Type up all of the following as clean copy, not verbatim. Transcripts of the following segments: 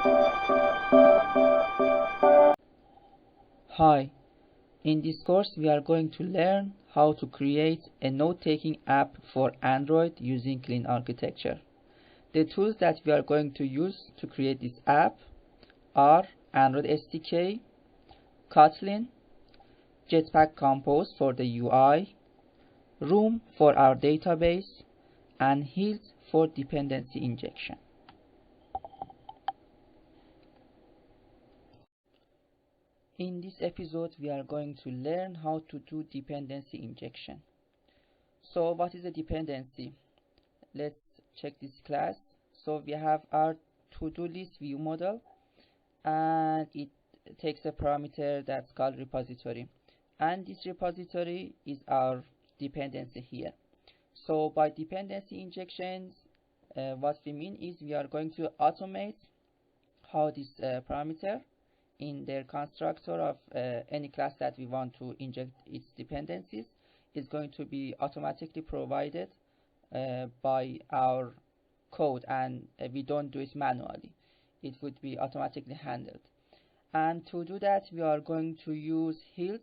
Hi, in this course we are going to learn how to create a note-taking app for Android using clean architecture. The tools that we are going to use to create this app are Android SDK, Kotlin, Jetpack Compose for the UI, Room for our database, and Hilt for dependency injection. In this episode, we are going to learn how to do dependency injection. So what is a dependency? Let's check this class. So we have our ToDo List view model, and it takes a parameter that's called repository. And this repository is our dependency here. So by dependency injections, what we mean is we are going to automate how this parameter in their constructor of any class that we want to inject its dependencies is going to be automatically provided by our code, and we don't do it manually. It would be automatically handled. And to do that, we are going to use Hilt,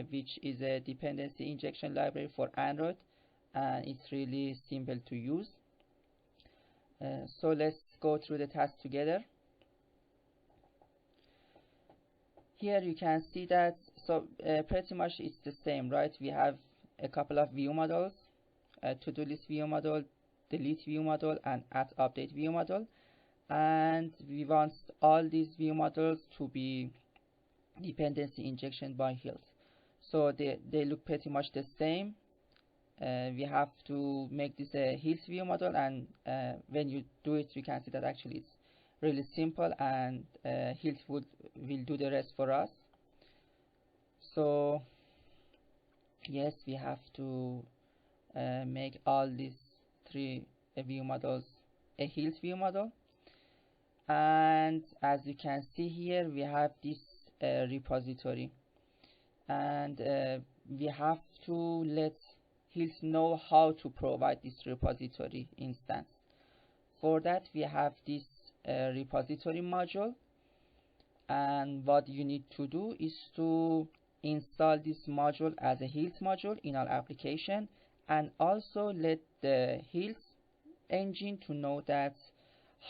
which is a dependency injection library for Android, and it's really simple to use. So let's go through the task together. Here you can see that, so pretty much it's the same, right? We have a couple of view models, ToDo List view model, delete view model, and add update view model. And we want all these view models to be dependency injection by Hilt. So they look pretty much the same. We have to make this a Hilt view model, and when you do it, you can see that actually it's really simple, and Hilt will do the rest for us. So yes, we have to make all these three view models a Hilt view model. And as you can see here, we have this repository, and we have to let Hilt know how to provide this repository instance. For that, we have this repository module, and what you need to do is to install this module as a Hilt module in our application, and also let the Hilt engine to know that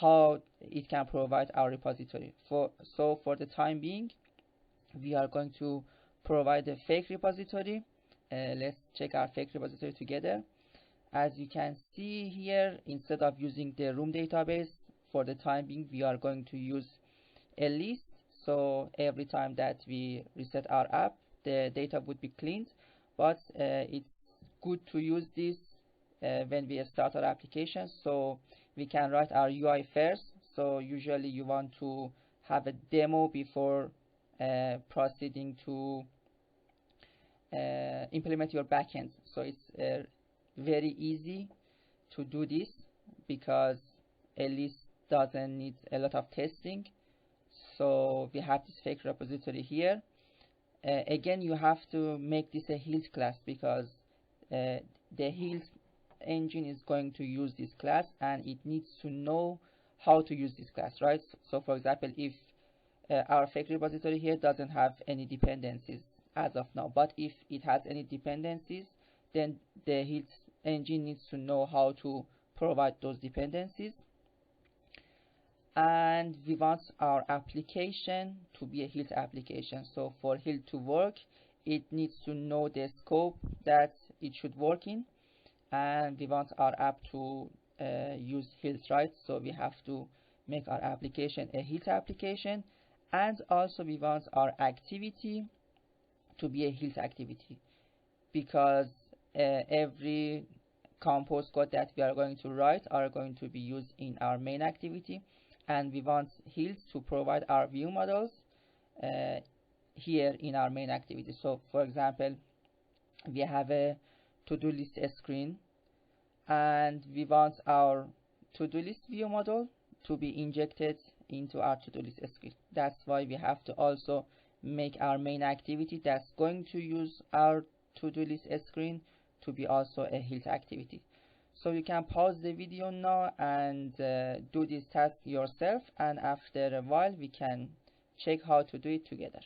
how it can provide our repository. So for the time being, we are going to provide a fake repository. Let's check our fake repository together. As you can see here, instead of using the room database, for the time being we are going to use a list. So every time that we reset our app, the data would be cleaned, but it's good to use this when we start our application, so we can write our UI first. So usually you want to have a demo before proceeding to implement your backend. So it's very easy to do this because a list doesn't need a lot of testing. So we have this fake repository here. Again, you have to make this a Hilt class because the Hilt engine is going to use this class, and it needs to know how to use this class, right? So for example, if our fake repository here doesn't have any dependencies as of now, but if it has any dependencies, then the Hilt engine needs to know how to provide those dependencies. And we want our application to be a Hilt application. So for Hilt to work, it needs to know the scope that it should work in, and we want our app to use Hilt, right? So we have to make our application a Hilt application, and also we want our activity to be a Hilt activity, because every compose code that we are going to write are going to be used in our main activity, and we want Hilt to provide our view models here in our main activity. So for example, we have a ToDo List screen, and we want our ToDo List view model to be injected into our ToDo List screen. That's why we have to also make our main activity that's going to use our ToDo List screen to be also a Hilt activity. So you can pause the video now and do this task yourself, and after a while we can check how to do it together.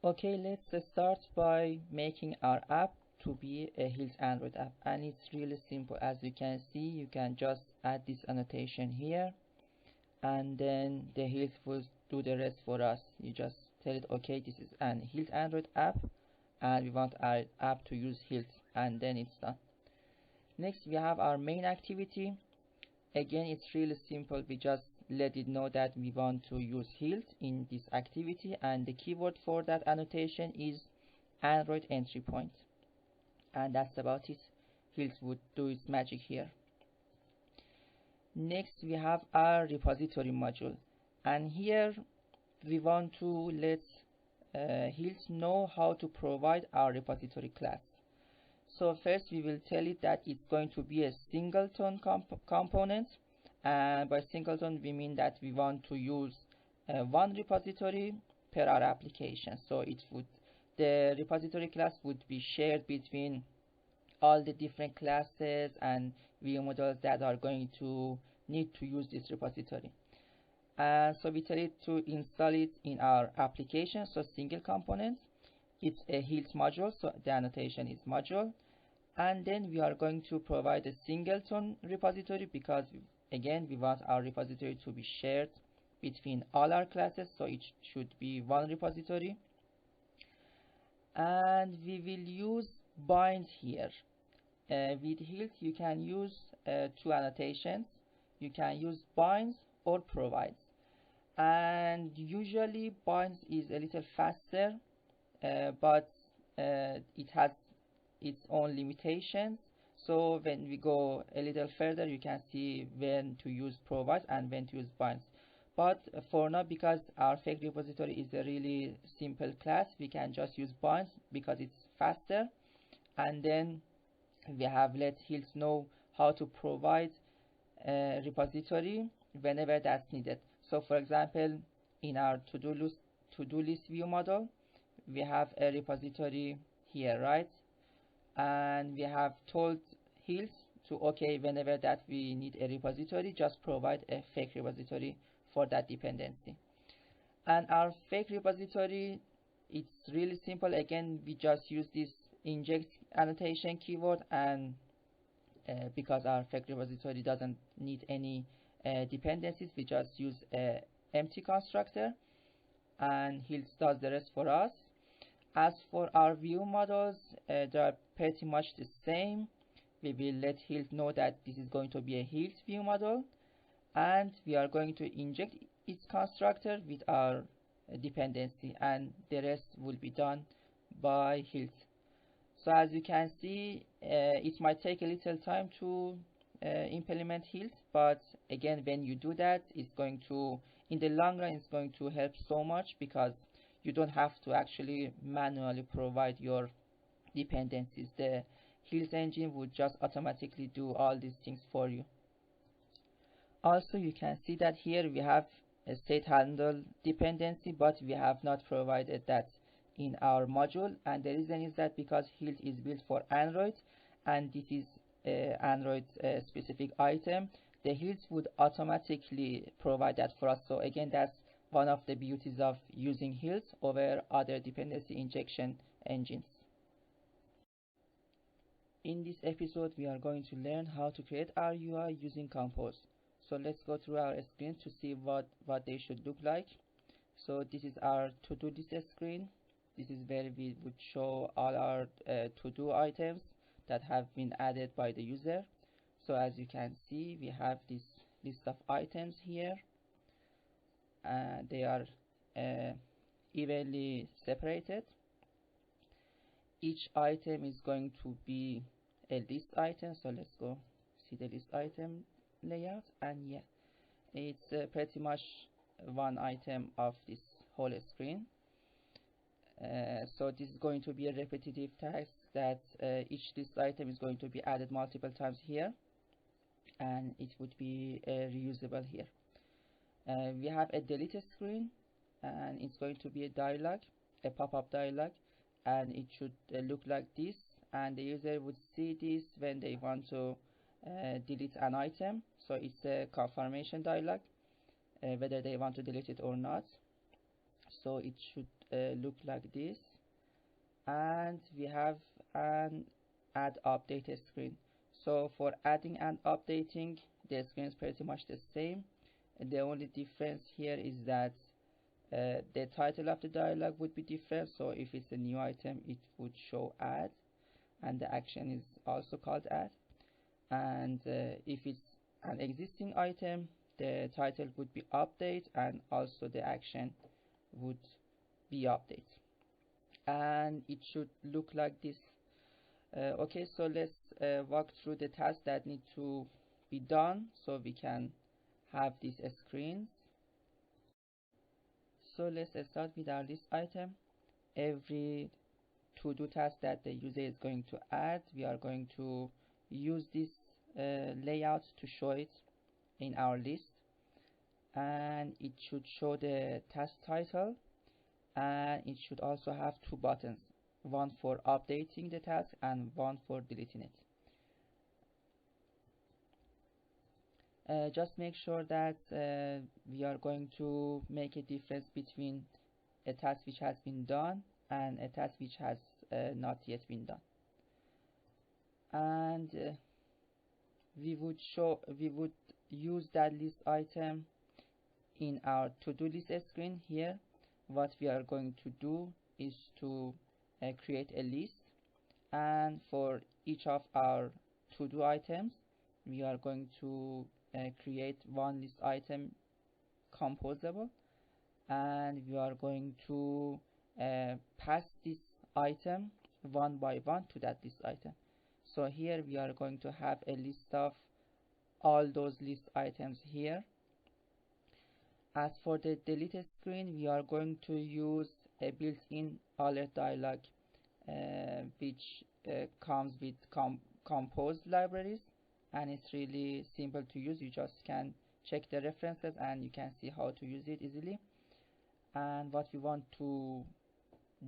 Okay, let's start by making our app to be a Hills Android app, and it's really simple. As you can see, you can just add this annotation here, and then the Hills will do the rest for us. You just tell it, okay, this is an Hills Android app and we want our app to use Hills, and then it's done. Next we have our main activity. Again, it's really simple. We just let it know that we want to use Hills in this activity, and the keyword for that annotation is Android entry point, and that's about it. Hills would do its magic here. Next we have our repository module, and here we want to let Hills know how to provide our repository class. So first we will tell it that it's going to be a singleton component, and by singleton we mean that we want to use one repository per our application. So the repository class would be shared between all the different classes and view models that are going to need to use this repository. So we tell it to install it in our application. So single component, it's a Hills module, so the annotation is module, and then we are going to provide a singleton repository because again we want our repository to be shared between all our classes, so it should be one repository. And we will use bind here. With Hills you can use two annotations. You can use binds or provides, and usually binds is a little faster, but it has its own limitations. So when we go a little further, you can see when to use provides and when to use binds. But for now, because our fake repository is a really simple class, we can just use binds because it's faster, and then we have let Hills know how to provide a repository whenever that's needed. So for example, in our to-do list view model, we have a repository here, right? And we have told Hills to, okay, whenever that we need a repository, just provide a fake repository for that dependency. And our fake repository, it's really simple. Again, we just use this inject annotation keyword, and because our fake repository doesn't need any dependencies, we just use a empty constructor, and Hills does the rest for us. As for our view models, they are pretty much the same. We will let Hills know that this is going to be a Hills view model, and we are going to inject its constructor with our dependency, and the rest will be done by Hills. So as you can see, it might take a little time to implement Hills, but again, when you do that, it's going to, in the long run, it's going to help so much because you don't have to actually manually provide your dependencies. The Hills engine would just automatically do all these things for you. Also, you can see that here we have a state handle dependency, but we have not provided that in our module, and the reason is that because Hills is built for Android and this is Android specific item, the Hills would automatically provide that for us. So again, that's one of the beauties of using Hills over other dependency injection engines. In this episode, we are going to learn how to create our UI using Compose. So let's go through our screen to see what they should look like. So this is our to-do list screen. This is where we would show all our to-do items that have been added by the user. So as you can see, we have this list of items here. They are evenly separated. Each item is going to be a list item. So let's go see the list item layout, and yeah, it's pretty much one item of this whole screen. So this is going to be a repetitive task that each list item is going to be added multiple times here, and it would be reusable here. We have a delete screen, and it's going to be a dialog, a pop-up dialog, and it should look like this. and the user would see this when they want to delete an item. So it's a confirmation dialog whether they want to delete it or not. So it should look like this. And we have an add update screen. So for adding and updating, the screen is pretty much the same. The only difference here is that the title of the dialog would be different. So if it's a new item, it would show add, and the action is also called add. And if it's an existing item, the title would be update, and also the action would be update. And it should look like this. Okay, so let's walk through the tasks that need to be done so we can have this screen. So let's start with our list item. Every to-do task that the user is going to add, we are going to use this layout to show it in our list, and it should show the task title, and it should also have two buttons, one for updating the task and one for deleting it. Just make sure that we are going to make a difference between a task which has been done and a task which has not yet been done. And we would use that list item in our to-do list screen here. What we are going to do is to create a list, and for each of our to-do items we are going to create one list item composable, and we are going to pass this item one by one to that list item. So here we are going to have a list of all those list items here. As for the deleted screen, we are going to use a built-in alert dialog which comes with composed libraries, and it's really simple to use. You just can check the references and you can see how to use it easily. And what we want to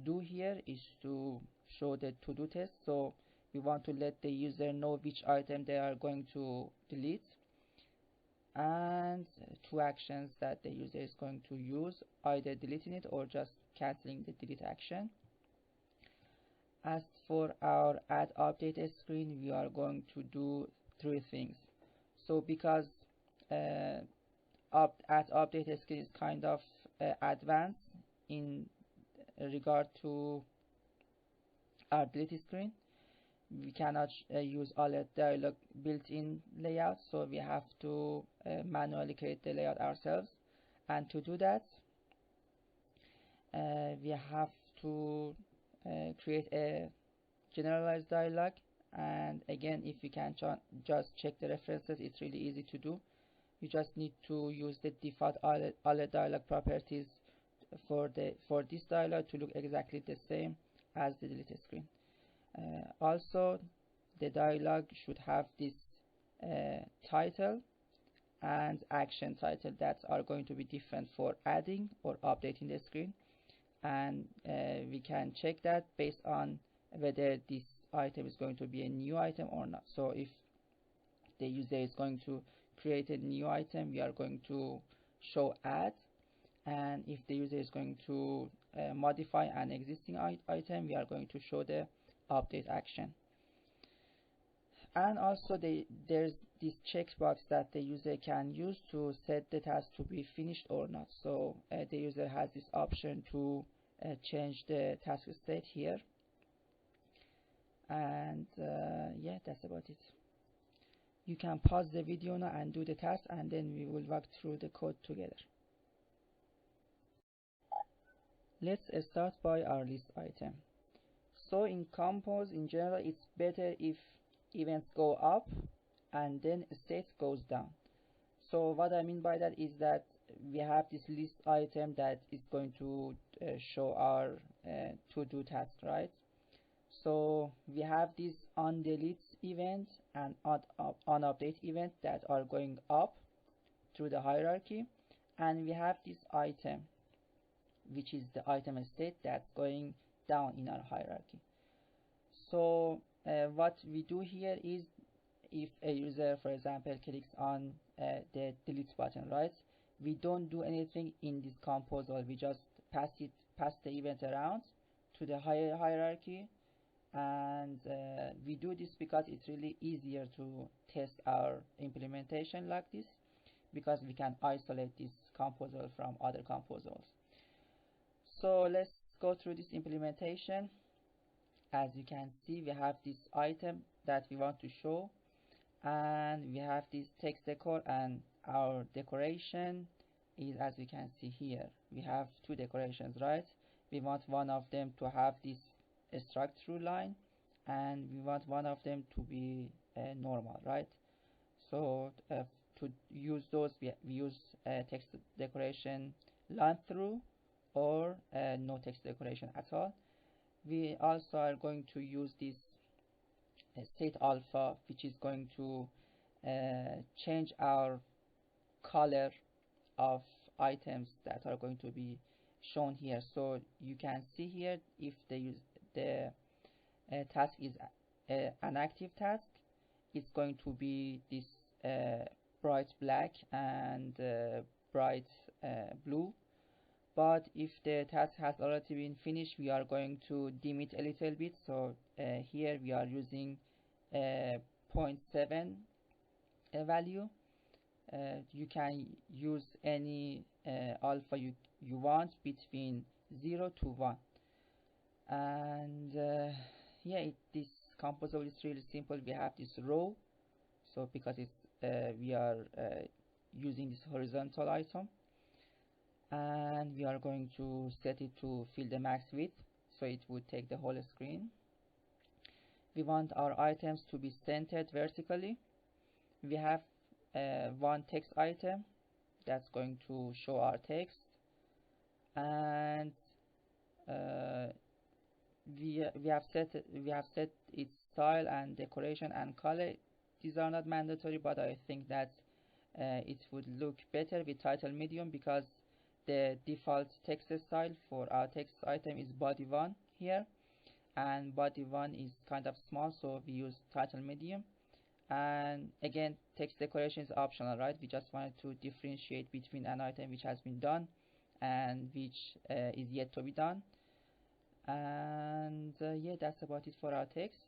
do here is to show the to-do test. So we want to let the user know which item they are going to delete, and two actions that the user is going to use, either deleting it or just canceling the delete action. As for our add update screen, we are going to do three things. So because add update screen is kind of advanced in regard to our delete screen, we cannot use alert dialog built-in layout, so we have to manually create the layout ourselves. And to do that, we have to create a generalized dialog. And again, if you can just check the references, it's really easy to do. You just need to use the default alert dialog properties for this dialog to look exactly the same as the deleted screen. Also, the dialog should have this title and action title that are going to be different for adding or updating the screen, and we can check that based on whether this item is going to be a new item or not. So if the user is going to create a new item, we are going to show add, and if the user is going to modify an existing item, we are going to show the update action. And also there's this checkbox that the user can use to set the task to be finished or not. So the user has this option to change the task state here. And yeah, that's about it. You can pause the video now and do the task, and then we will walk through the code together. Let's start by our list item. So in Compose, in general, it's better if events go up and then state goes down. So what I mean by that is that we have this list item that is going to show our to-do task, right? So we have this onDelete event and onUpdate event that are going up through the hierarchy, and we have this item, which is the item state that's going down in our hierarchy. So what we do here is, if a user, for example, clicks on the delete button, right, we don't do anything in this composable. We just pass the event around to the higher hierarchy, and we do this because it's really easier to test our implementation like this, because we can isolate this composable from other composables. So let's go through this implementation. As you can see, we have this item that we want to show, and we have this text decor, and our decoration is, as you can see here, we have two decorations, right? We want one of them to have this structure line, and we want one of them to be normal, right? So to use those, we use text decoration line through, or no text decoration at all. We also are going to use this state alpha, which is going to change our color of items that are going to be shown here. So you can see here, if the task is an active task, it's going to be this bright black and bright blue. But if the task has already been finished, we are going to dim it a little bit. So here we are using 0.7 value. You can use any alpha you want between 0 to 1. And yeah, this composable is really simple. We have this row, so because it's we are using this horizontal item, and we are going to set it to fill the max width, so it would take the whole screen. We want our items to be centered vertically. We have one text item that's going to show our text, and we have set its style and decoration and color. These are not mandatory, but I think that it would look better with title medium, because the default text style for our text item is body 1 here, and body 1 is kind of small, so we use title medium. And again, text decoration is optional, right? We just wanted to differentiate between an item which has been done and which is yet to be done. And yeah, that's about it for our text.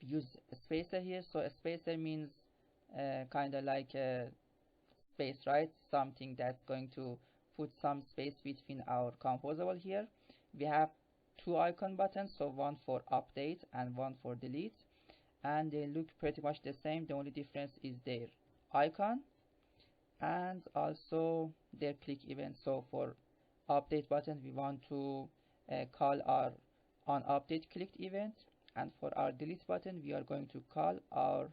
We use a spacer here. So a spacer means kind of like a space, right? Something that's going to put some space between our composable here. We have two icon buttons, so one for update and one for delete, and they look pretty much the same. The only difference is their icon and also their click event. So for update button, we want to call our on update clicked event, and for our delete button, we are going to call our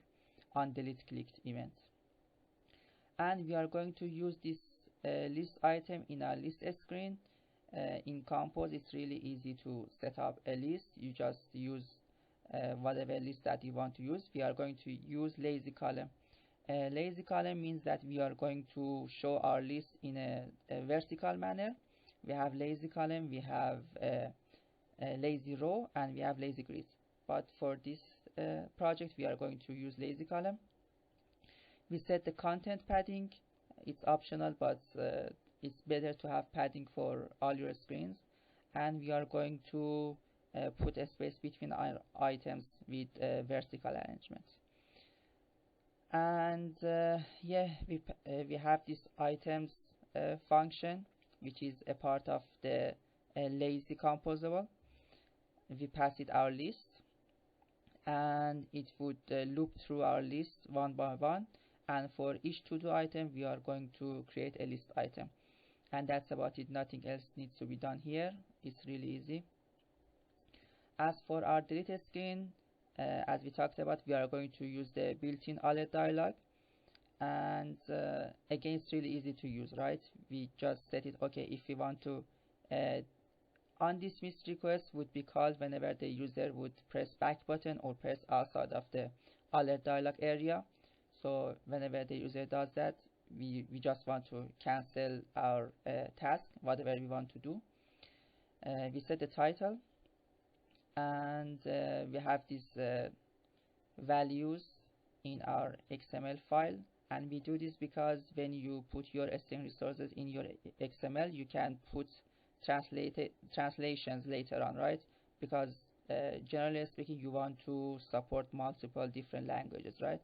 on delete clicked event. And we are going to use this list item in our list screen. In Compose, it's really easy to set up a list. You just use whatever list that you want to use. We are going to use lazy column. Lazy column means that we are going to show our list in a vertical manner. We have lazy column, we have lazy row, and we have lazy grid. But for this project, we are going to use lazy column. We set the content padding. It's optional, but it's better to have padding for all your screens. And we are going to put a space between our items with vertical arrangement. And yeah, we have this items function, which is a part of the lazy composable. We pass it our list, and it would loop through our list one by one, and for each ToDo item we are going to create a list item. And that's about it. Nothing else needs to be done here. It's really easy. As for our deleted screen, as we talked about, we are going to use the built-in alert dialog, and again, it's really easy to use, right? We just set it. Okay, if we want to undismissed request would be called whenever the user would press back button or press outside of the alert dialog area. So whenever the user does that, we just want to cancel our task, whatever we want to do. We set the title, and we have these values in our XML file. And we do this because when you put your string resources in your XML, you can put translations later on, right? Because generally speaking, you want to support multiple different languages, right?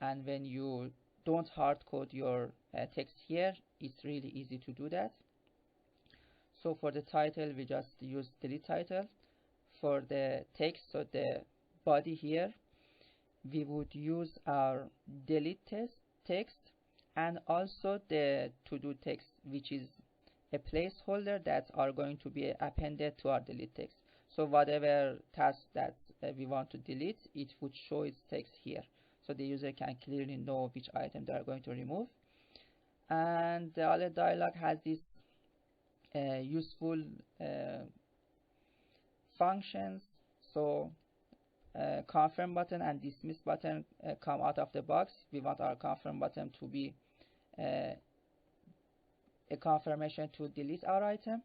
And when you don't hard code your text here, it's really easy to do that. So for the title, we just use delete title. For the text, so the body here, we would use our delete text, and also the to-do text, which is a placeholder that are going to be appended to our delete text. So whatever task that we want to delete, it would show its text here, so the user can clearly know which item they are going to remove. And the other dialog has this useful functions. So confirm button and dismiss button come out of the box. We want our confirm button to be a confirmation to delete our item,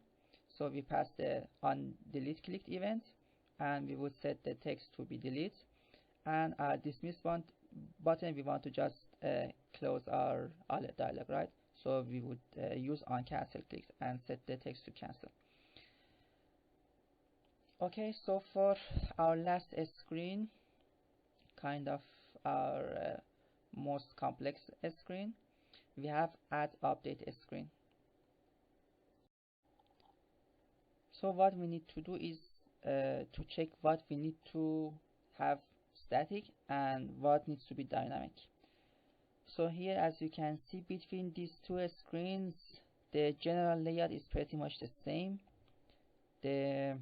so we pass the on delete clicked event, and we would set the text to be delete. And our dismiss button, we want to just close our alert dialog, right? So we would use on cancel clicks and set the text to cancel. Okay, so for our last screen, kind of our most complex screen, we have add update screen. So what we need to do is to check what we need to have static and what needs to be dynamic. So here, as you can see, between these two screens, the general layout is pretty much the same. The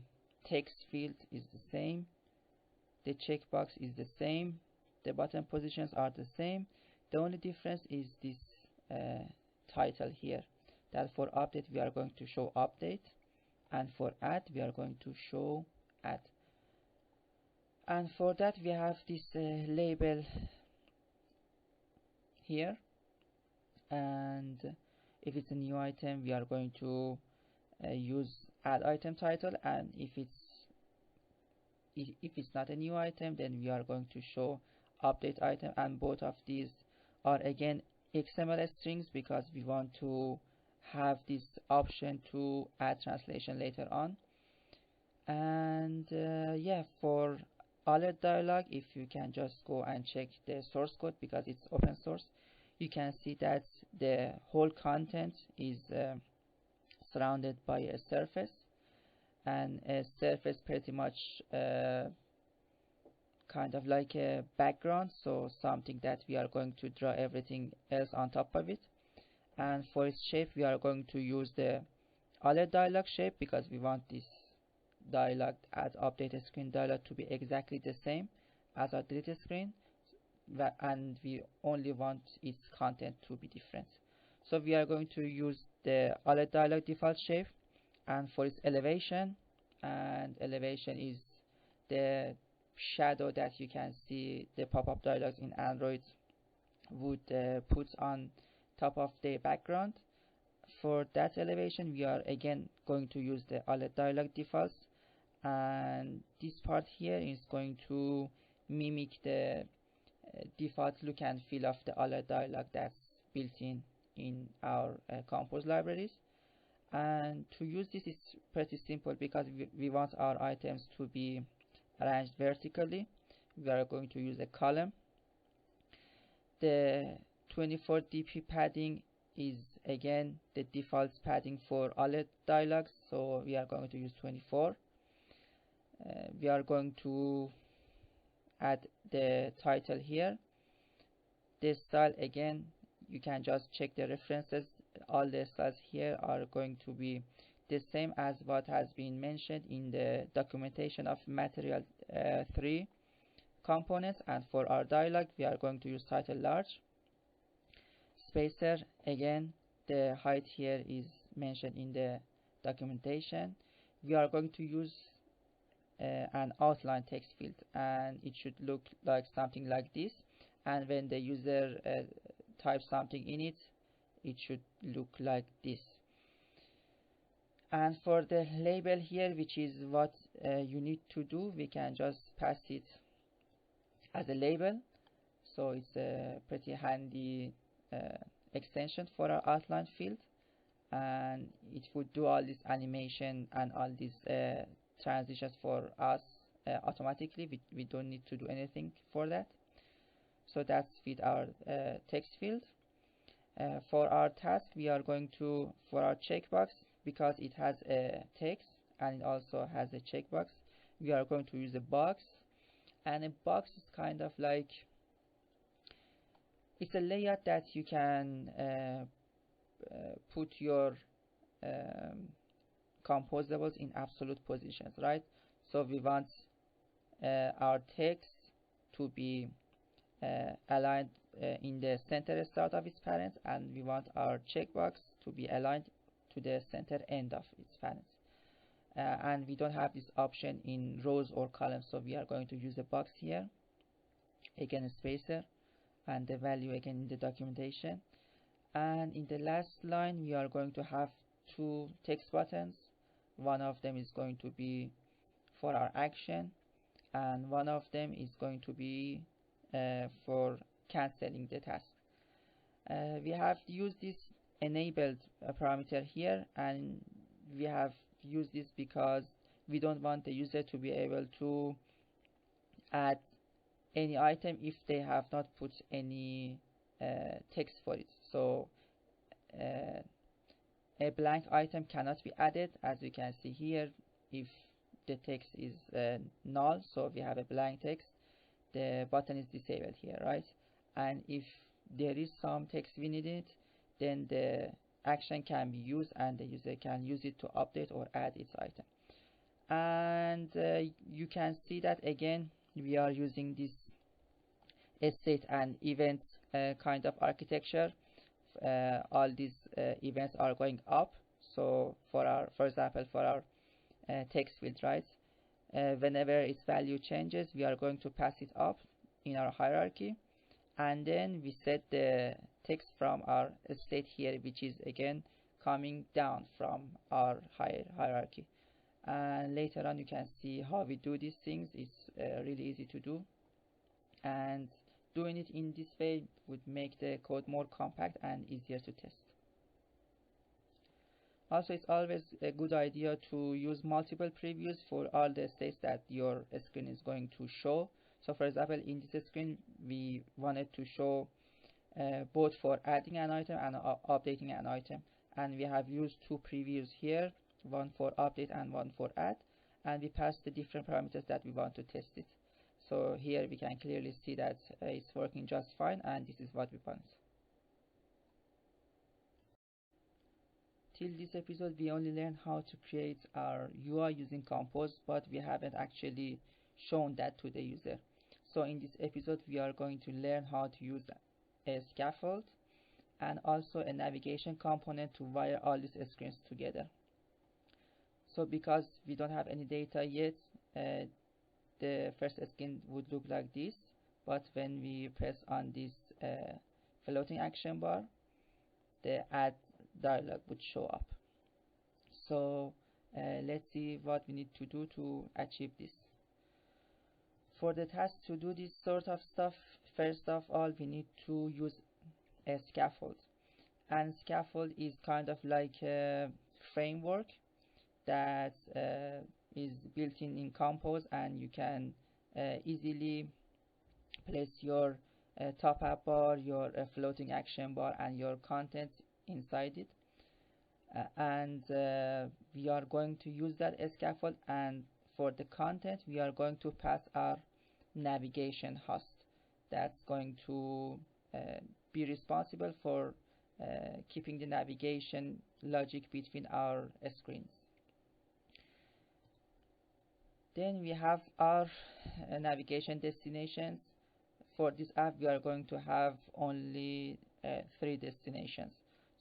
text field is the same. The checkbox is the same. The button positions are the same. The only difference is this title here, that for update we are going to show update, and for add we are going to show add. And for that we have this label here, and if it's a new item we are going to use add item title, and if it's not a new item, then we are going to show update item. And both of these are again XML strings, because we want to have this option to add translation later on. And yeah, for alert dialog, if you can just go and check the source code, because it's open source, you can see that the whole content is surrounded by a surface, and a surface pretty much kind of like a background, so something that we are going to draw everything else on top of it. And for its shape we are going to use the alert dialog shape, because we want this dialog add update screen dialog to be exactly the same as our delete screen, and we only want its content to be different. So we are going to use the alert dialog default shape. And for its elevation, and elevation is the shadow that you can see the pop-up dialogs in Android would put on top of the background. For that elevation we are again going to use the alert dialog defaults, and this part here is going to mimic the default look and feel of the alert dialog that's built in our compose libraries. And to use this is pretty simple, because we want our items to be arranged vertically. We are going to use a column. The 24 dp padding is again the default padding for alert dialogs, so we are going to use 24. We are going to add the title here. The style, again you can just check the references. All the styles here are going to be the same as what has been mentioned in the documentation of material 3 components. And for our dialog we are going to use title large. Spacer, again the height here is mentioned in the documentation. We are going to use an outline text field, and it should look like something like this, and when the user types something in it, it should look like this. And for the label here, which is what you need to do, we can just pass it as a label. So it's a pretty handy extension for our outline field, and it would do all this animation and all these transitions for us automatically. We don't need to do anything for that. So that's with our text field. For our task, we are going to, for our checkbox, because it has a text and it also has a checkbox, we are going to use a box. And a box is kind of like, it's a layout that you can put your composables in absolute positions, right? So we want our text to be aligned in the center start of its parent, and we want our checkbox to be aligned to the center end of its parent. And we don't have this option in rows or columns, so we are going to use a box here, again a spacer, and the value again in the documentation. And in the last line, we are going to have two text buttons. One of them is going to be for our action, and one of them is going to be for canceling the task. We have used this enabled parameter here, and we have used this because we don't want the user to be able to add any item if they have not put any text for it. So a blank item cannot be added, as you can see here. If the text is null, so we have a blank text, the button is disabled here, right? And if there is some text we need it, then the action can be used and the user can use it to update or add its item. And you can see that again we are using this state and event kind of architecture. All these events are going up. So for example, for our text field, right? Whenever its value changes, we are going to pass it up in our hierarchy, and then we set the text from our state here, which is again coming down from our hierarchy. And later on you can see how we do these things. It's really easy to do, and doing it in this way would make the code more compact and easier to test. Also, it's always a good idea to use multiple previews for all the states that your screen is going to show. So for example, in this screen we wanted to show both for adding an item and updating an item, and we have used two previews here, one for update and one for add, and we passed the different parameters that we want to test it. So here we can clearly see that it's working just fine, and this is what we want. Till this episode, we only learned how to create our UI using Compose, but we haven't actually shown that to the user. So in this episode, we are going to learn how to use a scaffold and also a navigation component to wire all these screens together. So because we don't have any data yet, the first screen would look like this, but when we press on this floating action bar, the add dialog would show up. So let's see what we need to do to achieve this. For the task to do this sort of stuff, first of all we need to use a scaffold, and scaffold is kind of like a framework that is built in Compose, and you can easily place your top up bar, your floating action bar, and your content inside it. And we are going to use that scaffold, and for the content we are going to pass our navigation host that's going to be responsible for keeping the navigation logic between our screens. Then we have our navigation destinations. For this app we are going to have only 3 destinations.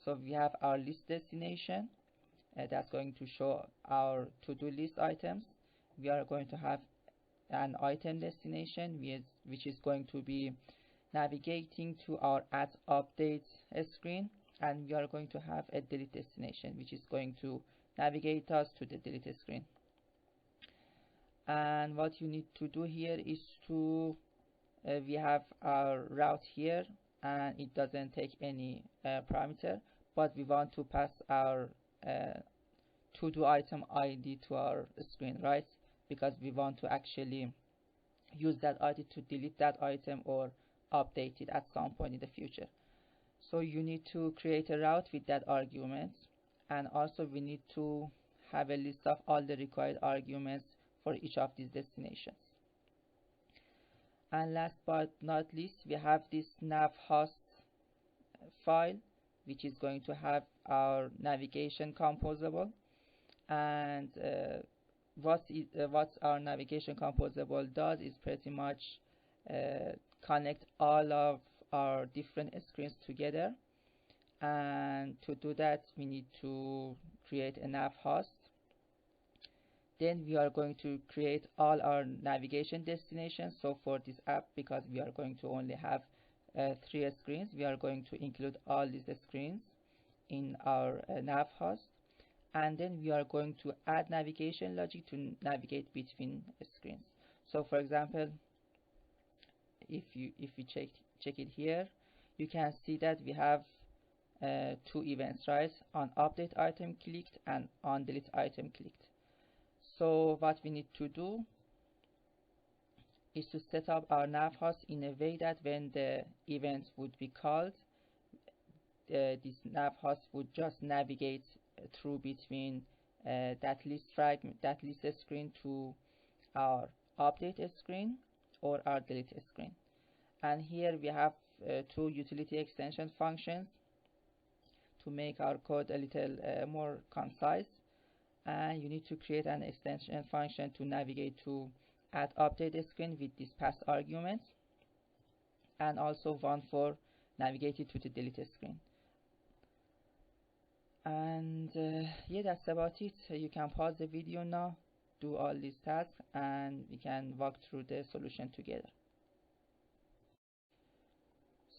So we have our list destination that's going to show our to-do list items. We are going to have an item destination which is going to be navigating to our add update screen, and we are going to have a delete destination which is going to navigate us to the delete screen. And what you need to do here is to we have our route here, and it doesn't take any parameter, but we want to pass our to-do item ID to our screen, right? Because we want to actually use that ID to delete that item or update it at some point in the future. So you need to create a route with that argument, and also we need to have a list of all the required arguments for each of these destinations. And last but not least, we have this nav host file, which is going to have our navigation composable. And what our navigation composable does is pretty much connect all of our different screens together. And to do that, we need to create a nav host. Then we are going to create all our navigation destinations. So for this app, because we are going to only have 3 screens, we are going to include all these screens in our nav host. And then we are going to add navigation logic to navigate between screens. So for example, if you check it here, you can see that we have 2 events, right? On update item clicked and on delete item clicked. So what we need to do is to set up our nav host in a way that when the event would be called, this nav host would just navigate through between that list screen to our update screen or our delete screen. And here we have 2 utility extension functions to make our code a little more concise. And you need to create an extension function to navigate to add update screen with this pass argument, and also one for navigating to the delete screen. And yeah, that's about it. You can pause the video now, do all these tasks, and we can walk through the solution together.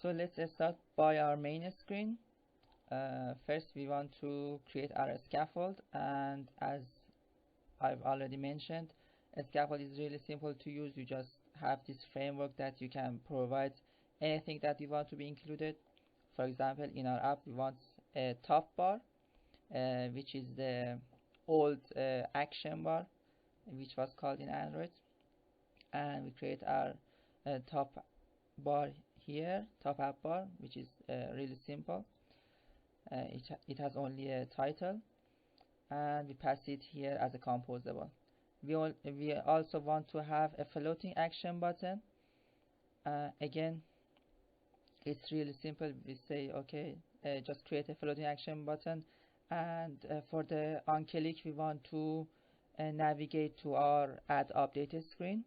So let's start by our main screen. First, we want to create our scaffold, and as I've already mentioned, a scaffold is really simple to use. You just have this framework that you can provide anything that you want to be included. For example, in our app, we want a top bar, which is the old action bar, which was called in Android, and we create our top bar here, top app bar, which is really simple. It has only a title, and we pass it here as a composable. We also want to have a floating action button. Again, it's really simple. We say, okay, just create a floating action button, and for the on click, we want to navigate to our add updated screen,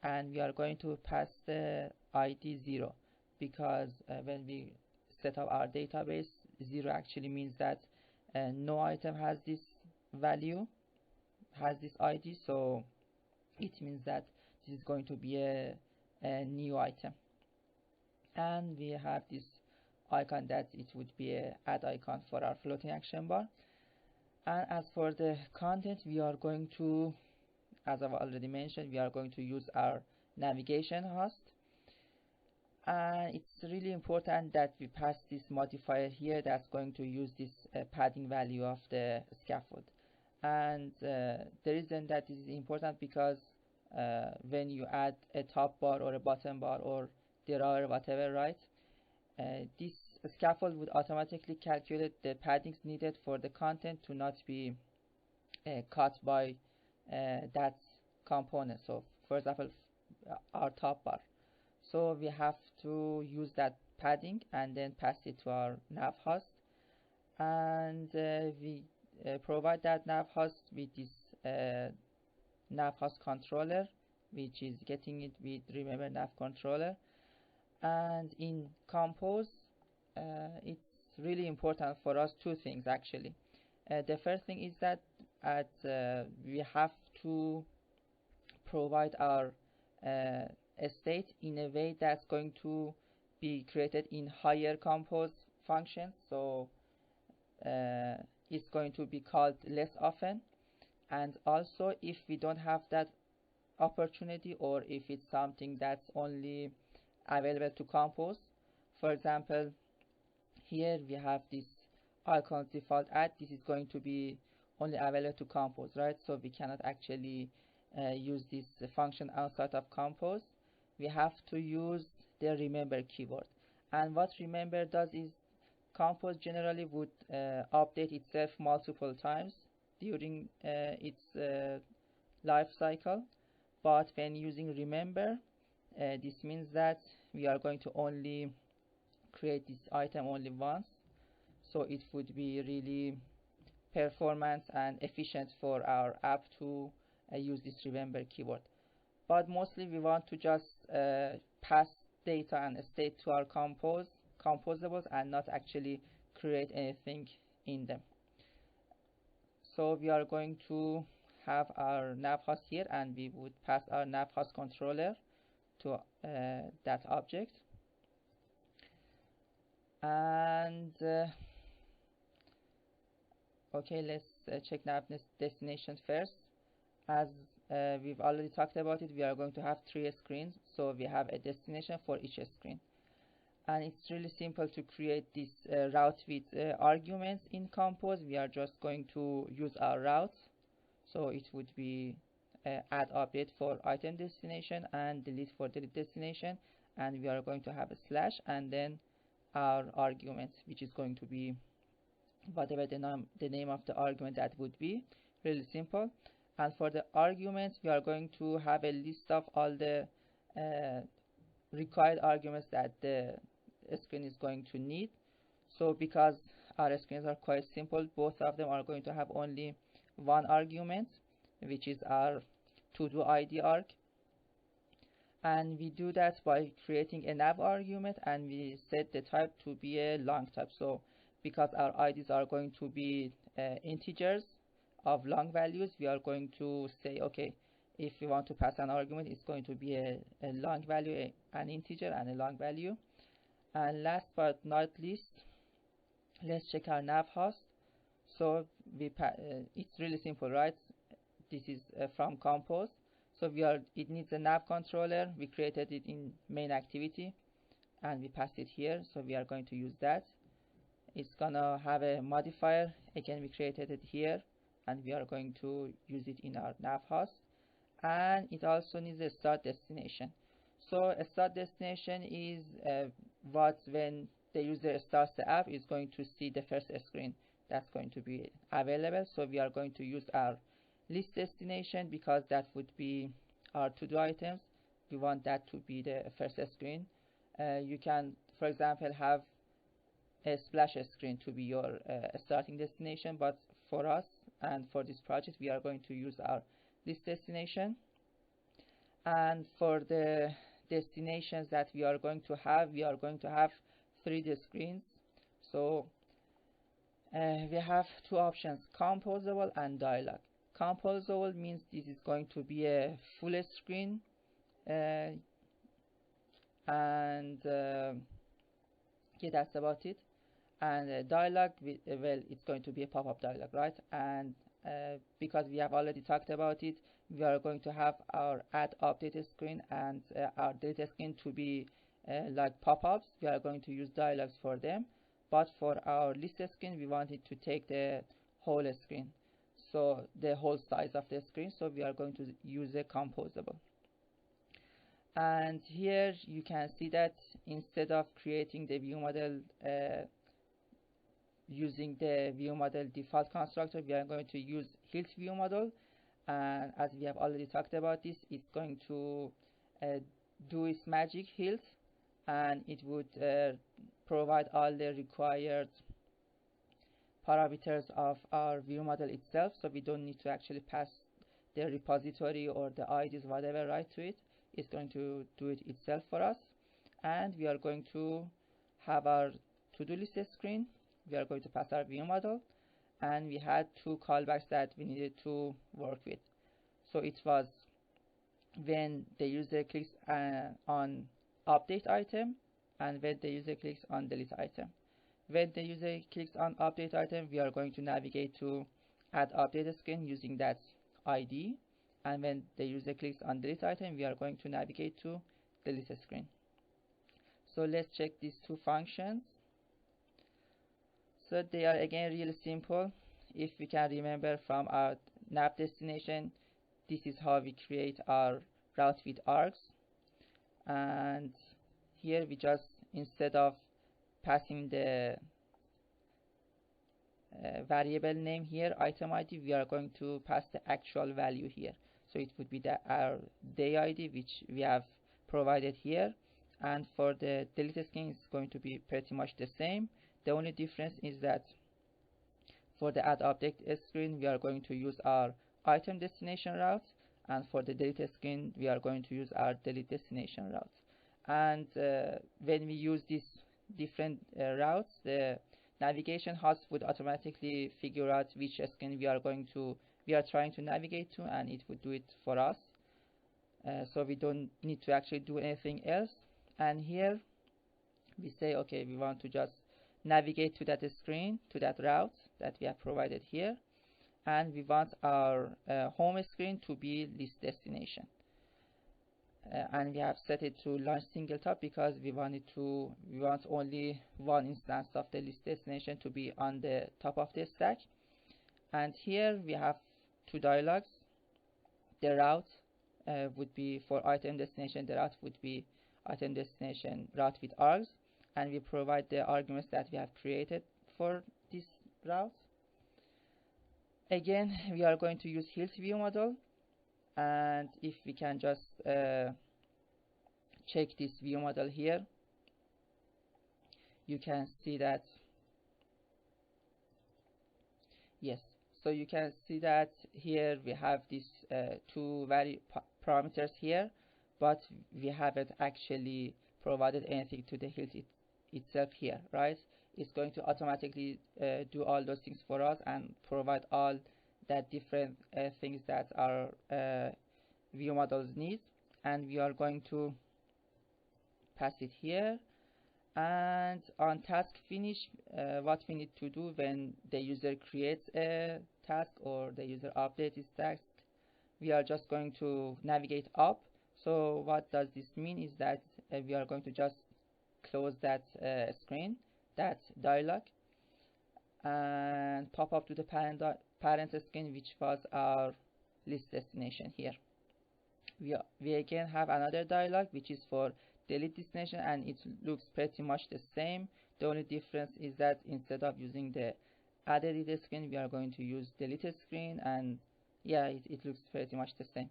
and we are going to pass the ID 0, because when we set up our database, 0 actually means that no item has this value, has this ID, so it means that this is going to be a new item. And we have this icon that it would be a add icon for our floating action bar. And as for the content, we are going to, as I've already mentioned, we are going to use our navigation host. And it's really important that we pass this modifier here that's going to use this padding value of the scaffold. And the reason that is important, because when you add a top bar or a bottom bar or or whatever, right, this scaffold would automatically calculate the paddings needed for the content to not be cut by that component. So for example, our top bar, so we have to use that padding and then pass it to our nav host, and we provide that nav host with this nav host controller, which is getting it with remember nav controller. And in compose, it's really important for us 2 things actually. The first thing is that we have to provide our state in a way that's going to be created in higher compose functions, so it's going to be called less often. And also, if we don't have that opportunity, or if it's something that's only available to compose. For example, here we have this icon default add. This is going to be only available to compose, right? So we cannot actually use this function outside of compose. We have to use the remember keyword. And what remember does is compose generally would update itself multiple times during its life cycle, but when using remember, this means that we are going to only create this item only once, so it would be really performance and efficient for our app to use this remember keyword. But mostly we want to just pass data and state to our composables and not actually create anything in them. So we are going to have our nav host here, and we would pass our nav host controller to that object. And okay, let's check nav destination first. As we've already talked about it, we are going to have 3 screens, so we have a destination for each screen. And it's really simple to create this route with arguments in compose. We are just going to use our routes, so it would be add update for item destination and delete for delete destination, and we are going to have a slash and then our argument, which is going to be whatever the name of the argument that would be. Really simple. And for the arguments, we are going to have a list of all the required arguments that the screen is going to need. So because our screens are quite simple, both of them are going to have only one argument, which is our ToDo ID arg. And we do that by creating a nav argument, and we set the type to be a long type. So because our IDs are going to be integers of long values, we are going to say, okay, if we want to pass an argument, it's going to be a long value, an integer, and a long value. And last but not least, let's check our nav host. So it's really simple, right? This is from compose. So it needs a nav controller. We created it in main activity, and we passed it here. So we are going to use that. It's gonna have a modifier. Again, we created it here, and we are going to use it in our nav host. And it also needs a start destination. So a start destination is what, when the user starts the app, is going to see the first screen that's going to be available. So we are going to use our list destination because that would be our to-do items. We want that to be the first screen. You can, for example, have a splash screen to be your starting destination, but for us and for this project, we are going to use our list destination. And for the destinations that we are going to have 3D screens. So we have 2 options, composable and dialog. Composable means this is going to be a full screen, and yeah, that's about it. And dialog, well, it's going to be a pop-up dialog, right? And because we have already talked about it, we are going to have our add update screen and our delete screen to be like pop-ups. We are going to use dialogs for them, but for our list screen, we want it to take the whole screen, so the whole size of the screen. So we are going to use a composable. And here you can see that instead of creating the view model using the view model default constructor, we are going to use Hilt view model. And as we have already talked about this, it's going to do its magic Hilt, and it would provide all the required parameters of our view model itself, so we don't need to actually pass the repository or the IDs, whatever, right to it. It's going to do it itself for us. And we are going to have our to-do list screen. We are going to pass our view model, and we had 2 callbacks that we needed to work with. So it was when the user clicks on update item, and when the user clicks on delete item. When the user clicks on update item, we are going to navigate to add update screen using that ID, and when the user clicks on delete item, we are going to navigate to delete screen. So let's check these two functions. So they are again really simple. If we can remember from our nav destination, this is how we create our route with args. And here we just, instead of passing the variable name here, item ID, we are going to pass the actual value here. So it would be our day ID, which we have provided here. And for the delete screen, it's going to be pretty much the same. The only difference is that for the add object screen, we are going to use our item destination route, and for the delete screen, we are going to use our delete destination route. And when we use these different routes, the navigation host would automatically figure out which screen we are trying to navigate to, and it would do it for us. So we don't need to actually do anything else. And here we say, okay, we want to just navigate to that screen, to that route that we have provided here, and we want our home screen to be list destination. And we have set it to launch single tab because we want only one instance of the list destination to be on the top of the stack. And here we have two dialogues. The route would be for item destination. The route would be item destination route with args, and we provide the arguments that we have created for this route. Again, we are going to use Hills view model, and if we can just check this view model here, you can see that, yes, so you can see that here we have these two parameters here, but we haven't actually provided anything to the Hills itself here, right? It's going to automatically do all those things for us and provide all that different things that our view models need, and we are going to pass it here. And on task finish, what we need to do when the user creates a task or the user updates his task, we are just going to navigate up. So what does this mean is that we are going to just close that screen, that dialog, and pop up to the parent screen, which was our list destination here. We again have another dialog which is for delete destination, and it looks pretty much the same. The only difference is that instead of using the add edit screen, we are going to use delete screen, and yeah, it looks pretty much the same.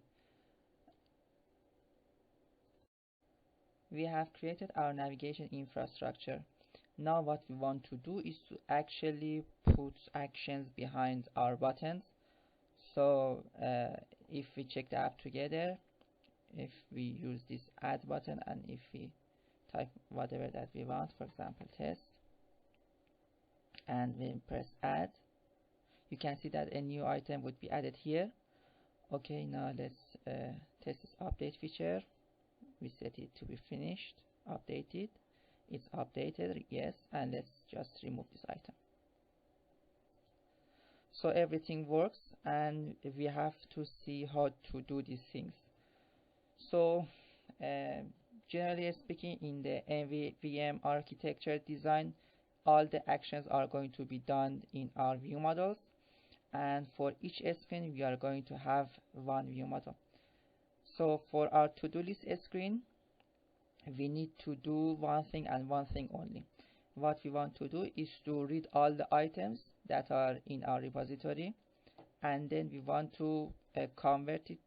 We have created our navigation infrastructure. Now what we want to do is to actually put actions behind our buttons. So if we check the app together, if we use this add button, and if we type whatever that we want, for example test, and we press add, you can see that a new item would be added here. Okay, now let's test this update feature. We set it to be finished, updated. It's updated, yes, and let's just remove this item. So everything works, and we have to see how to do these things. So generally speaking, in the MVVM architecture design, all the actions are going to be done in our view models, and for each screen we are going to have one view model. So for our to-do list screen, we need to do one thing and one thing only. What we want to do is to read all the items that are in our repository, and then we want to convert it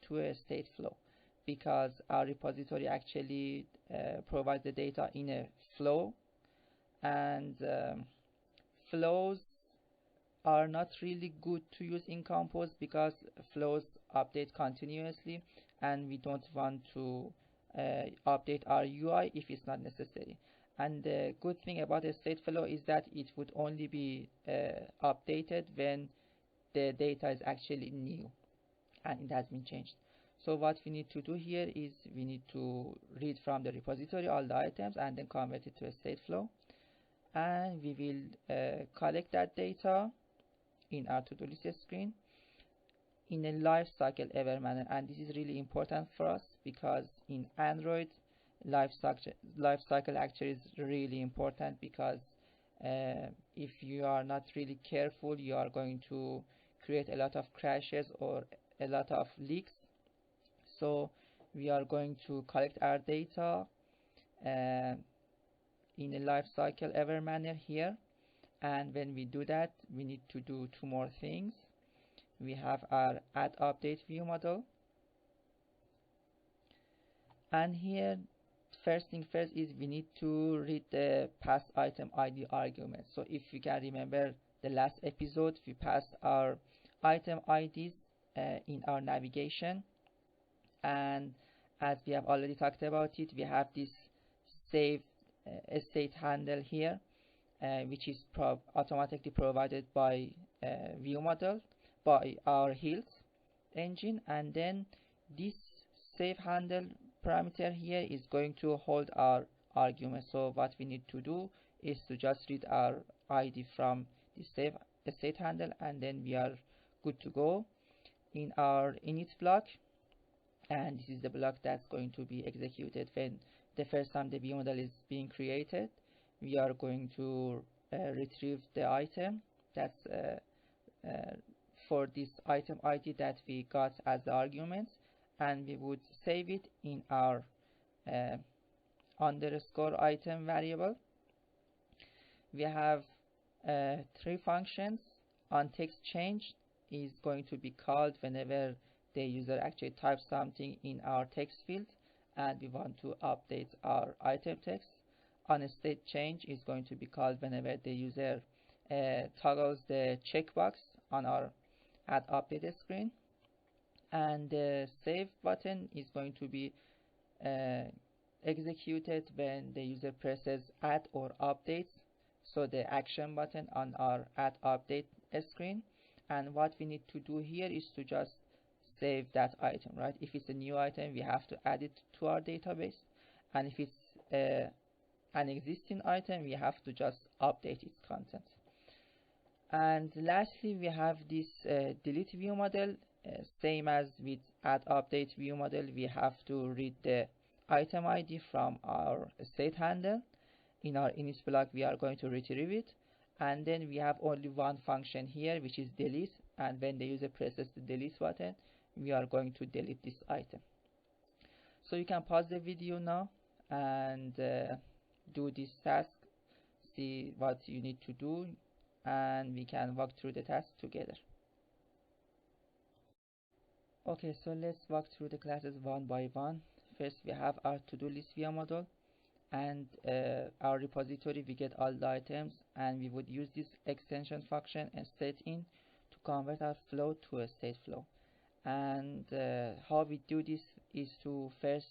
to a state flow, because our repository actually provides the data in a flow, and flows are not really good to use in Compose because flows update continuously, and we don't want to update our UI if it's not necessary. And the good thing about a state flow is that it would only be updated when the data is actually new and it has been changed. So what we need to do here is we need to read from the repository all the items and then convert it to a state flow, and we will collect that data in our to-do list screen, in a lifecycle ever manner, and this is really important for us because in Android lifecycle actually is really important because if you are not really careful, you are going to create a lot of crashes or a lot of leaks. So we are going to collect our data uh, in a lifecycle ever manner here, and when we do that, we need to do two more things. We have our add update view model, and here first thing first is we need to read the pass item ID argument. So if you can remember the last episode, we passed our item IDs in our navigation, and as we have already talked about it, we have this save state handle here, which is automatically provided by view model by our Hills engine, and then this save handle parameter here is going to hold our argument. So what we need to do is to just read our ID from the save state handle, and then we are good to go in our init block. And this is the block that's going to be executed when the first time the view model is being created. We are going to retrieve the item that's for this item ID that we got as the argument, and we would save it in our underscore item variable. We have three functions. On text change is going to be called whenever the user actually types something in our text field and we want to update our item text. On state change is going to be called whenever the user toggles the checkbox on our add update screen. And the save button is going to be executed when the user presses add or update, so the action button on our add update screen. And what we need to do here is to just save that item, right? If it's a new item, we have to add it to our database, and if it's an existing item, we have to just update its content. And lastly, we have this delete view model. Same as with add update view model, we have to read the item ID from our state handle. In our init block, we are going to retrieve it, and then we have only one function here, which is delete, and when the user presses the delete button, we are going to delete this item. So you can pause the video now and do this task, see what you need to do, and we can walk through the task together. Okay, so let's walk through the classes one by one. First, we have our to-do list view model, and our repository, we get all the items, and we would use this extension function and state in to convert our flow to a state flow. And how we do this is to first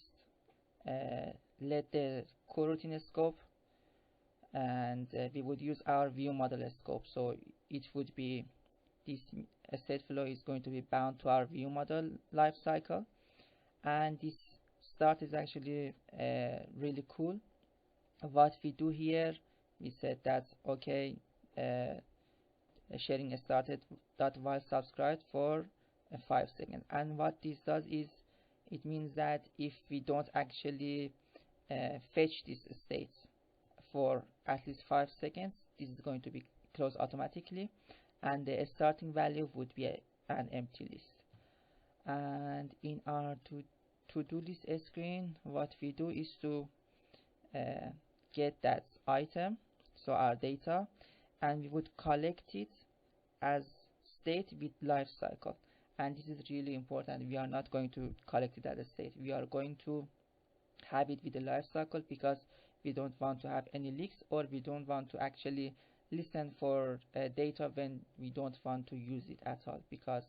let the coroutine scope, and we would use our view model scope. So it would be this state flow is going to be bound to our view model lifecycle, and this start is actually really cool. What we do here, we said that okay, sharing started dot while subscribed for 5 seconds, and what this does is it means that if we don't actually fetch this state for at least 5 seconds, this is going to be closed automatically, and the starting value would be an empty list. And in our to-do list screen, what we do is to get that item, so our data, and we would collect it as state with lifecycle. And this is really important. We are not going to collect it as a state. We are going to have it with the lifecycle because we don't want to have any leaks, or we don't want to actually listen for data when we don't want to use it at all, because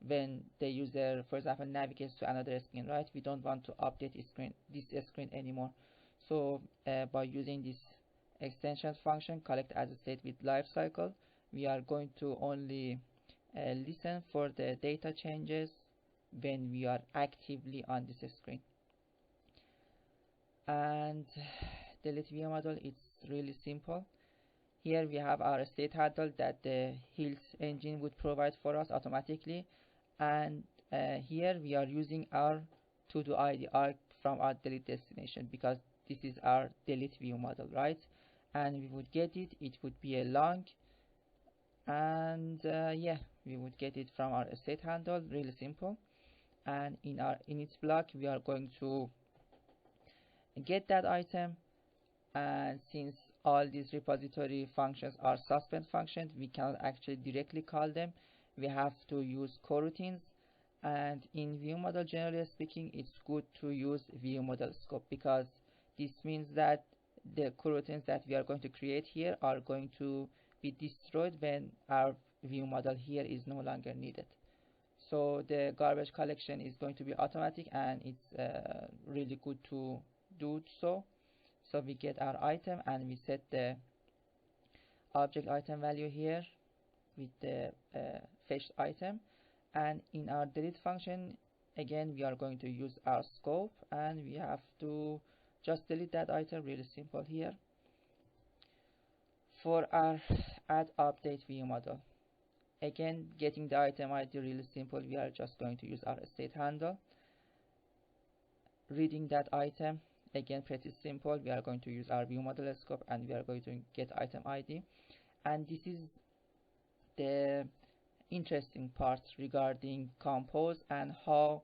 when the user, for example, navigates to another screen, right, we don't want to update this screen anymore. So by using this extension function, collect as a state with lifecycle, we are going to only listen for the data changes when we are actively on this screen. And delete view model, it's really simple. Here we have our state handle that the Hills engine would provide for us automatically, and here we are using our ToDo ID arc from our delete destination, because this is our delete view model, right? And we would get it, it would be a long, and yeah, we would get it from our state handle, really simple. And in our init block we are going to get that item, and since all these repository functions are suspend functions, we cannot actually directly call them. We have to use coroutines, and in view model, generally speaking, it's good to use view model scope, because this means that the coroutines that we are going to create here are going to be destroyed when our view model here is no longer needed. So the garbage collection is going to be automatic, and it's really good to do so. So we get our item and we set the object item value here with the fetched item, and in our delete function again we are going to use our scope, and we have to just delete that item, really simple here. For our add update view model, again getting the item ID, really simple. We are just going to use our state handle. Reading that item, again pretty simple. We are going to use our view model scope, and we are going to get item ID. And this is the interesting part regarding compose and how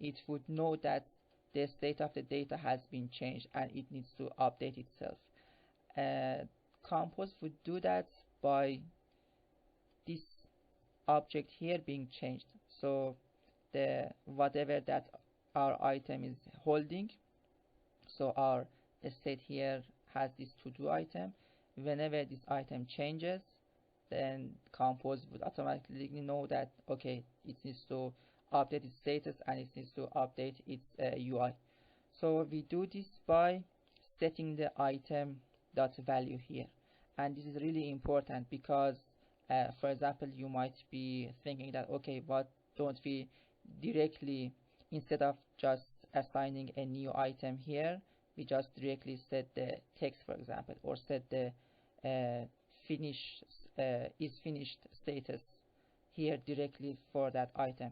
it would know that the state of the data has been changed and it needs to update itself. Compose would do that by this object here being changed. So the whatever that our item is holding, so our state here has this to do item. Whenever this item changes, then compose would automatically know that okay, it needs to update its status and it needs to update its UI. So we do this by setting the item dot value here, and this is really important because for example, you might be thinking that okay, what don't we directly, instead of just assigning a new item here, we just directly set the text, for example, or set the finish is finished status here directly for that item.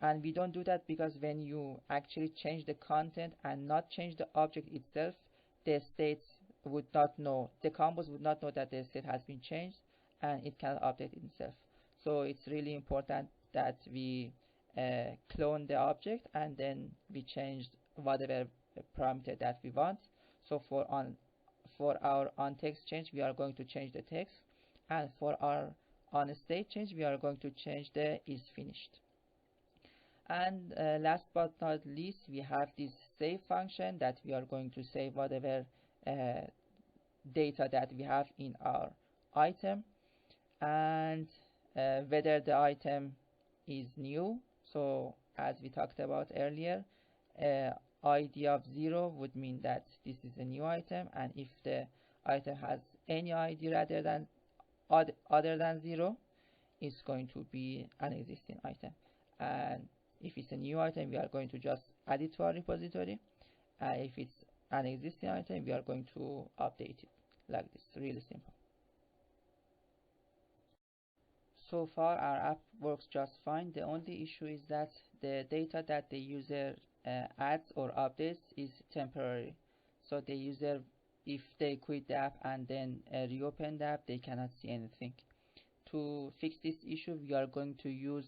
And we don't do that because when you actually change the content and not change the object itself, the state would not know, the compose would not know that the state has been changed, and it cannot update itself. So it's really important that we clone the object and then we change whatever parameter that we want. So for our on text change, we are going to change the text, and for our on state change, we are going to change the is finished. And last but not least, we have this save function that we are going to save whatever data that we have in our item, and whether the item is new. So as we talked about earlier, ID of 0 would mean that this is a new item, and if the item has any ID rather than other than 0, it's going to be an existing item. And if it's a new item, we are going to just add it to our repository. If it's an existing item, we are going to update it like this. Really simple. So far our app works just fine. The only issue is that the data that the user adds or updates is temporary. So the user, if they quit the app and then reopen the app, they cannot see anything. To fix this issue, we are going to use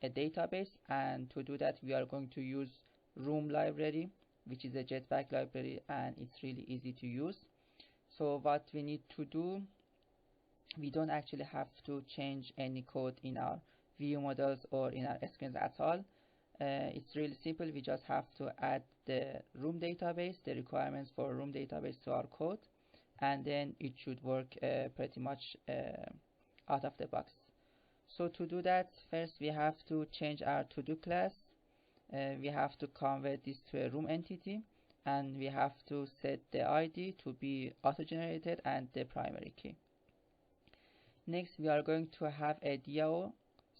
a database, and to do that we are going to use room library, which is a Jetpack library, and it's really easy to use. So what we need to do, we don't actually have to change any code in our view models or in our screens at all. It's really simple. We just have to add the room database, the requirements for room database to our code, and then it should work pretty much out of the box. So to do that, first we have to change our ToDo class. We have to convert this to a room entity, and we have to set the ID to be auto-generated and the primary key. Next, we are going to have a DAO,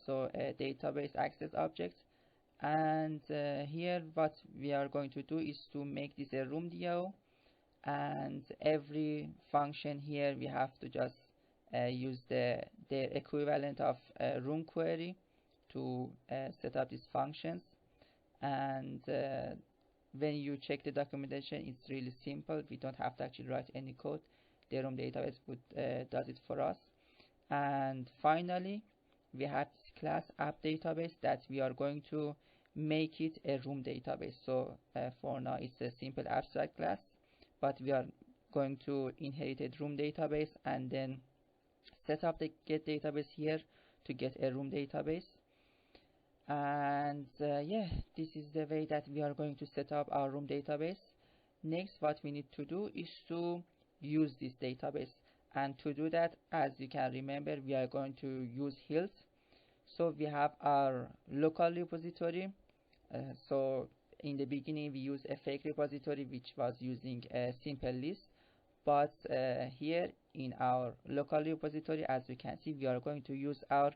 so a database access object, and here what we are going to do is to make this a room DAO, and every function here we have to just use the equivalent of a room query to set up these functions. And when you check the documentation, it's really simple. We don't have to actually write any code. The room database would does it for us. And finally, we have this class app database that we are going to make it a room database. So for now it's a simple abstract class, but we are going to inherit a room database and then set up the get database here to get a room database. And yeah, this is the way that we are going to set up our room database. Next, what we need to do is to use this database, and to do that, as you can remember, we are going to use Hilt. So we have our local repository. So in the beginning we use a fake repository which was using a simple list, but here in our local repository, as you can see, we are going to use our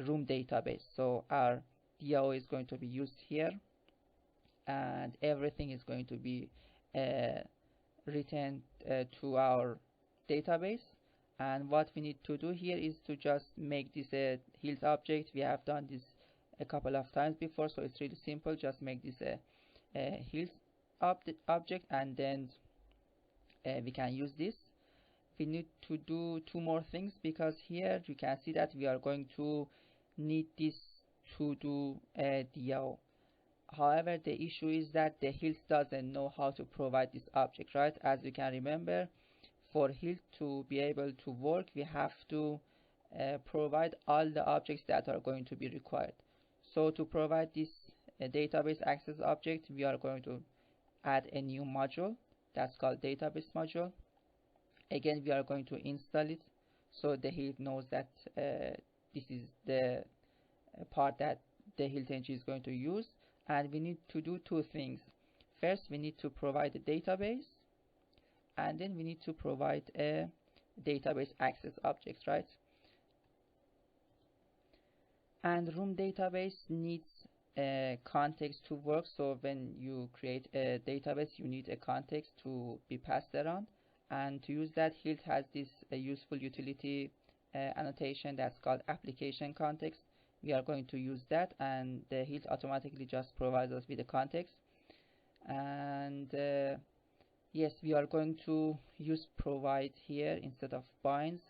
room database. So our DAO is going to be used here, and everything is going to be written to our database. And what we need to do here is to just make this a Hilt object. We have done this a couple of times before, so it's really simple. Just make this a Hilt object, and then we can use this. We need to do two more things, because here you can see that we are going to need this to do DAO. However, the issue is that the Hilt doesn't know how to provide this object, right? As you can remember, for Hilt to be able to work, we have to provide all the objects that are going to be required. So to provide this database access object, we are going to add a new module that's called database module. Again, we are going to install it, so the Hilt knows that this is the part that the Hilt engine is going to use. And we need to do two things. First, we need to provide a database, and then we need to provide a database access object, right? And room database needs a context to work. So when you create a database, you need a context to be passed around. And to use that, Hilt has this useful utility annotation that's called application context. We are going to use that, and the Hilt automatically just provides us with a context. And yes, we are going to use provide here instead of binds.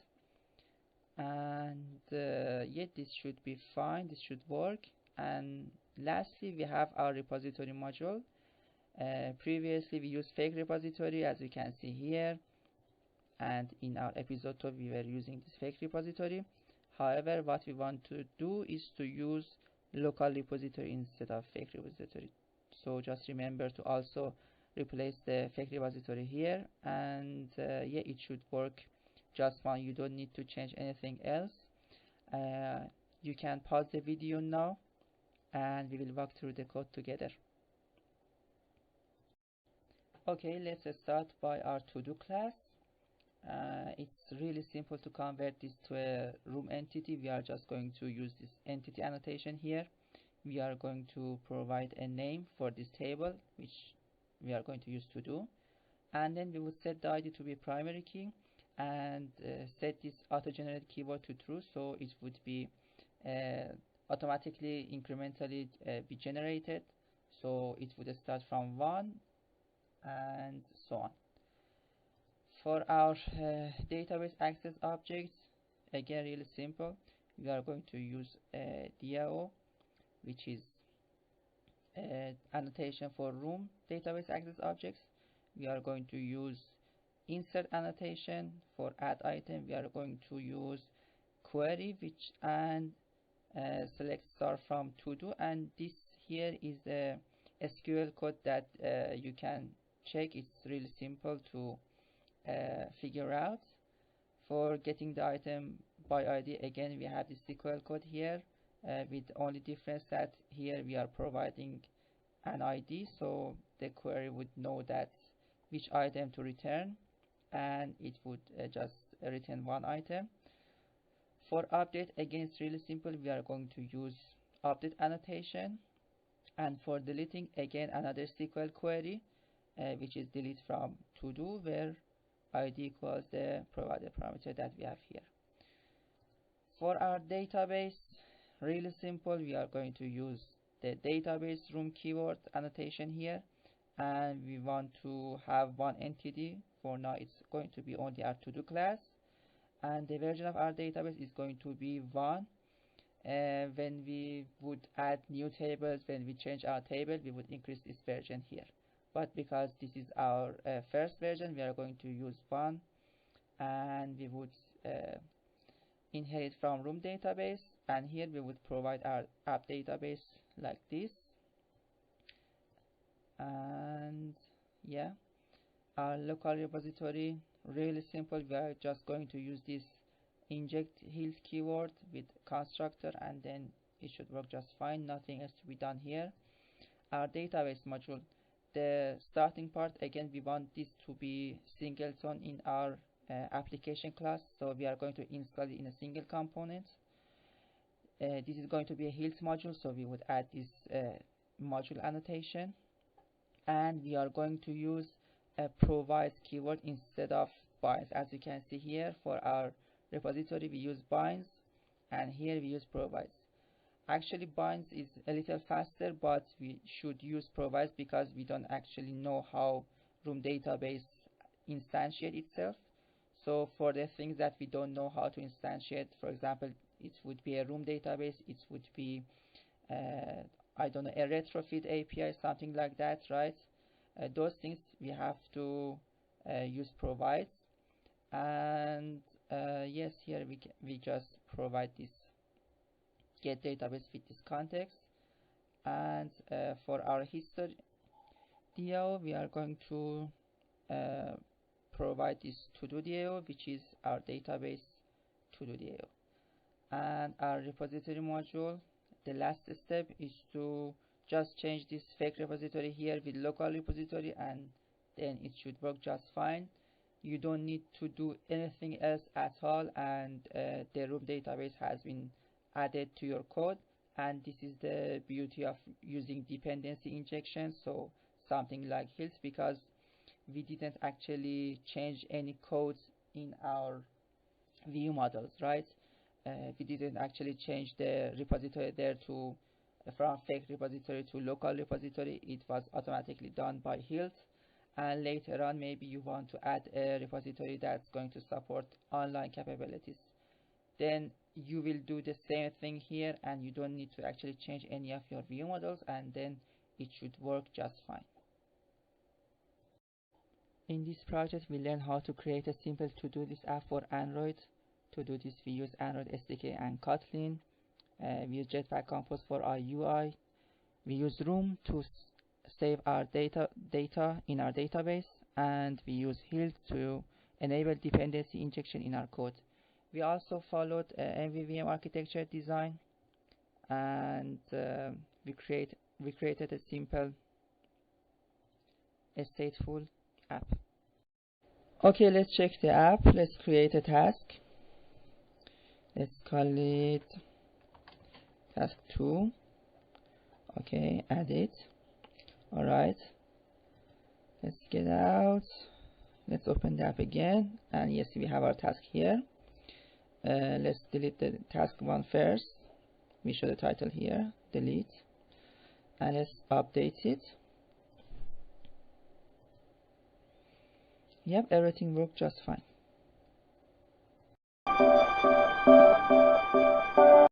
And yeah, this should be fine, this should work. And lastly, we have our repository module. Previously we used fake repository, as you can see here, and in our episode 2 we were using this fake repository. However, what we want to do is to use local repository instead of fake repository. So just remember to also replace the fake repository here, and yeah, it should work just fine. You don't need to change anything else. You can pause the video now, and we will walk through the code together. Okay, let's start by our ToDo class. It's really simple to convert this to a room entity. We are just going to use this entity annotation here. We are going to provide a name for this table, which we are going to use ToDo, and then we would set the ID to be primary key, and set this auto-generate keyword to true, so it would be automatically incrementally be generated. So it would start from 1 and so on. For our database access objects, again really simple. We are going to use DAO, which is annotation for room database access objects. We are going to use insert annotation for add item. We are going to use query, which and select star from ToDo, and this here is the SQL code that you can check. It's really simple to figure out. For getting the item by ID, again we have the SQL code here, with the only difference that here we are providing an ID, so the query would know that which item to return, and it would just return one item. For update, again it's really simple. We are going to use update annotation, and for deleting, again another SQL query, which is delete from ToDo, where ID equals the provided parameter that we have here. For our database, really simple. We are going to use the database room keyword annotation here, and we want to have one entity. For now it's going to be only our ToDo class, and the version of our database is going to be 1. When we would add new tables, when we change our table, we would increase this version here, but because this is our first version, we are going to use 1, and we would inherit from room database, and here we would provide our app database like this. And yeah, our local repository, really simple. We are just going to use this inject health keyword with constructor, and then it should work just fine. Nothing else to be done here. Our database module, the starting part, again we want this to be singleton in our application class, so we are going to install it in a single component. This is going to be a health module, so we would add this module annotation, and we are going to use a provides keyword instead of binds. As you can see here, for our repository we use binds, and here we use provides. Actually binds is a little faster, but we should use provides because we don't actually know how room database instantiate itself. So for the things that we don't know how to instantiate, for example, it would be a room database, it would be I don't know, a retrofit API, something like that, right? Those things we have to use provides. And yes, here we just provide this get database with this context. And for our history DAO, we are going to provide this ToDo DAO, which is our database ToDo DAO. And our repository module, the last step is to just change this fake repository here with local repository, and then it should work just fine. You don't need to do anything else at all, and the room database has been added to your code. And this is the beauty of using dependency injection, so something like health, because we didn't actually change any codes in our view models, right? We didn't actually change the repository there to from fake repository to local repository. It was automatically done by health. And later on, maybe you want to add a repository that's going to support online capabilities, then you will do the same thing here, and you don't need to actually change any of your view models, and then it should work just fine. In this project, we learn how to create a simple ToDo List app for Android. To do this, we use Android SDK and Kotlin. We use Jetpack Compose for our UI. We use Room to save our data in our database, and we use Health to enable dependency injection in our code. We also followed MVVM architecture design, and we created a simple stateful app. Okay, let's check the app. Let's create a task. Let's call it task 2. Okay, add it. Alright, let's get out. Let's open the app again, and yes, we have our task here. Let's delete the task 1 first. We show the title here, delete, and let's update it. Yep, everything worked just fine.